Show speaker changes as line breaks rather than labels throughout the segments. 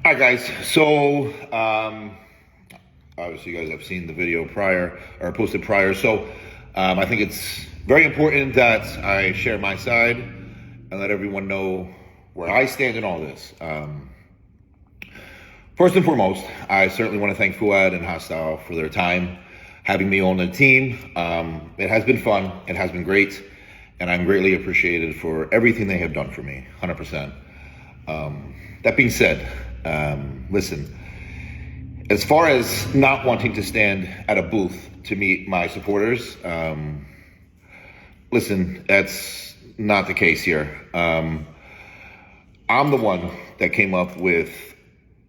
Hi guys, so obviously you guys have seen the video prior or posted prior, so I think it's very important that I share my side and let everyone know where I stand in all this. First and foremost, I certainly want to thank Fuad and Hosstile for their time having me on the team. It has been fun, it has been great, and I'm greatly appreciated for everything they have done for me, 100%. That being said, listen, as far as not wanting to stand at a booth to meet my supporters, listen, that's not the case here. I'm the one that came up with,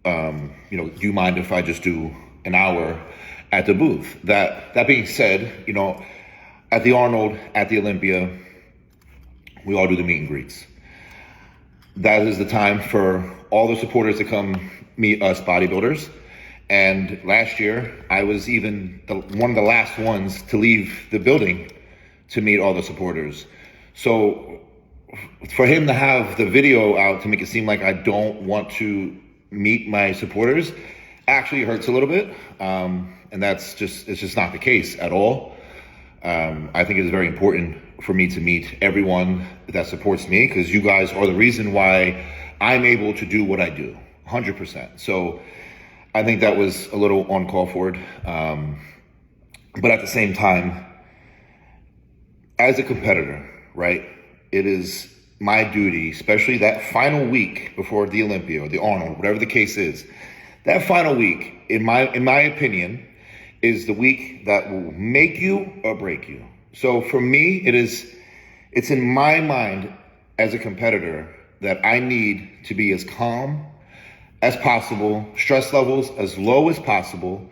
do you mind if I just do an hour at the booth? That being said, at the Arnold, at the Olympia, we all do the meet and greets. That is the time for all the supporters to come meet us bodybuilders. And last year, I was even one of the last ones to leave the building to meet all the supporters. So for him to have the video out to make it seem like I don't want to meet my supporters actually hurts a little bit. And it's just not the case at all. I think it's very important for me to meet everyone that supports me, because you guys are the reason why I'm able to do what I do, 100%. So I think that was a little uncalled for. But at the same time, as a competitor, right, it is my duty, especially that final week before the Olympia or the Arnold, whatever the case is, that final week, in my opinion, is the week that will make you or break you. So for me, it's in my mind as a competitor that I need to be as calm as possible, stress levels as low as possible,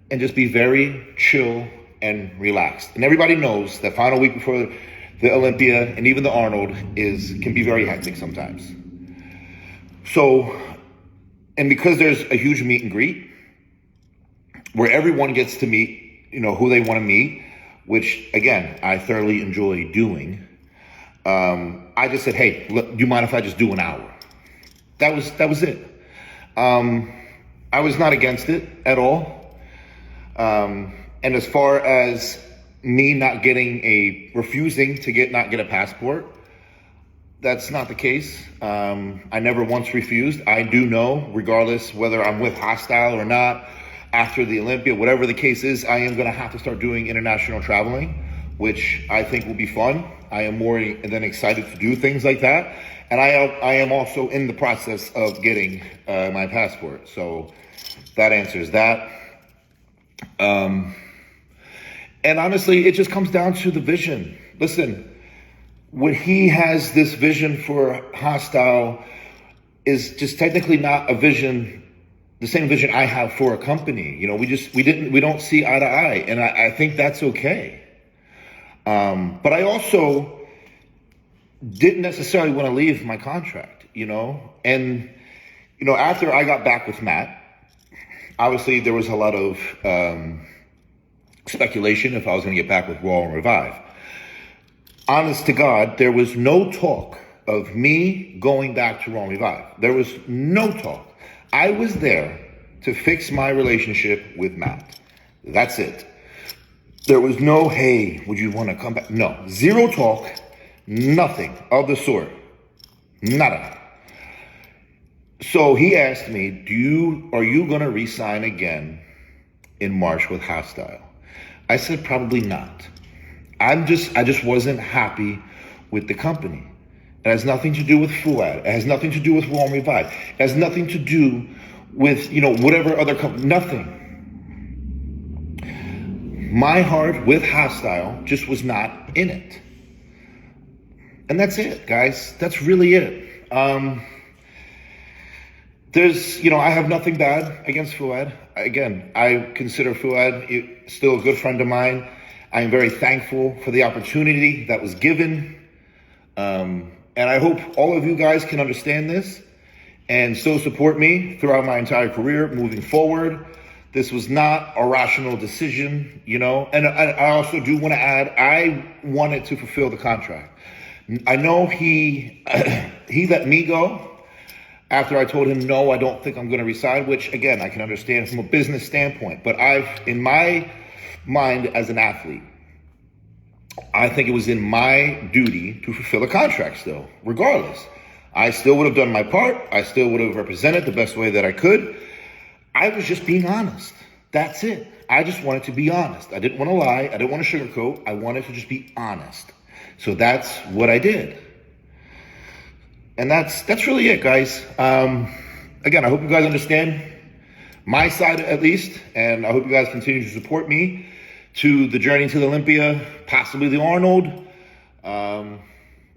and just be very chill and relaxed. And everybody knows that final week before the Olympia and even the Arnold can be very hectic sometimes. So, and because there's a huge meet and greet where everyone gets to meet, who they want to meet, which again, I thoroughly enjoy doing. I just said, hey, look, do you mind if I just do an hour? That was it. I was not against it at all. And as far as me refusing to not get a passport, that's not the case. I never once refused. I do know, regardless whether I'm with Hosstile or not, after the Olympia, whatever the case is, I am going to have to start doing international traveling, which I think will be fun. I am more than excited to do things like that. And I am also in the process of getting my passport. So that answers that. And honestly, it just comes down to the vision. Listen, when he has this vision for Hosstile is just technically not a vision, the same vision I have for a company. We don't see eye to eye, and I think that's okay. But I also didn't necessarily want to leave my contract, and, after I got back with Matt, obviously there was a lot of speculation if I was going to get back with Raw and Revive. Honest to God, there was no talk of me going back to Raw and Revive. There was no talk. I was there to fix my relationship with Matt. That's it. There was no, hey, would you want to come back? No, zero talk, nothing of the sort. Nada. So he asked me, are you going to re-sign again in March with Hosstile? I said, probably not. I just wasn't happy with the company. It has nothing to do with Fuad. It has nothing to do with Raw and Revive. It has nothing to do with, whatever other company, nothing. My heart with Hosstile just was not in it. And that's it, guys. That's really it. I have nothing bad against Fuad. Again, I consider Fuad still a good friend of mine. I am very thankful for the opportunity that was given. And I hope all of you guys can understand this and still support me throughout my entire career moving forward. This was not a rational decision, And I also do want to add, I wanted to fulfill the contract. I know he let me go after I told him, no, I don't think I'm going to resign, which again, I can understand from a business standpoint, but in my mind as an athlete, I think it was in my duty to fulfill a contract still, regardless. I still would have done my part. I still would have represented the best way that I could. I was just being honest. That's it. I just wanted to be honest. I didn't want to lie. I didn't want to sugarcoat. I wanted to just be honest. So that's what I did. And that's really it, guys. Again, I hope you guys understand my side at least, and I hope you guys continue to support me to the journey to the Olympia, possibly the Arnold. And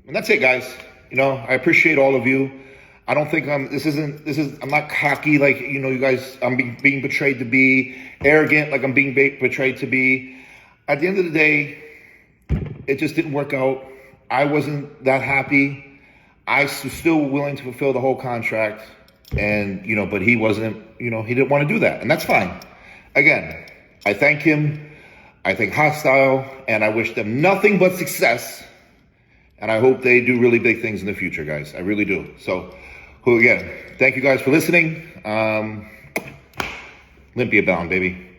that's it, guys. I appreciate all of you. I don't think I'm not cocky like, you guys, I'm being portrayed to be, arrogant like I'm being portrayed to be. At the end of the day, it just didn't work out. I wasn't that happy. I was still willing to fulfill the whole contract, and, but he wasn't, he didn't want to do that, and that's fine. Again, I thank him. I thank Hosstile, and I wish them nothing but success, and I hope they do really big things in the future, guys. I really do. So, again, thank you guys for listening. Olympia bound, baby.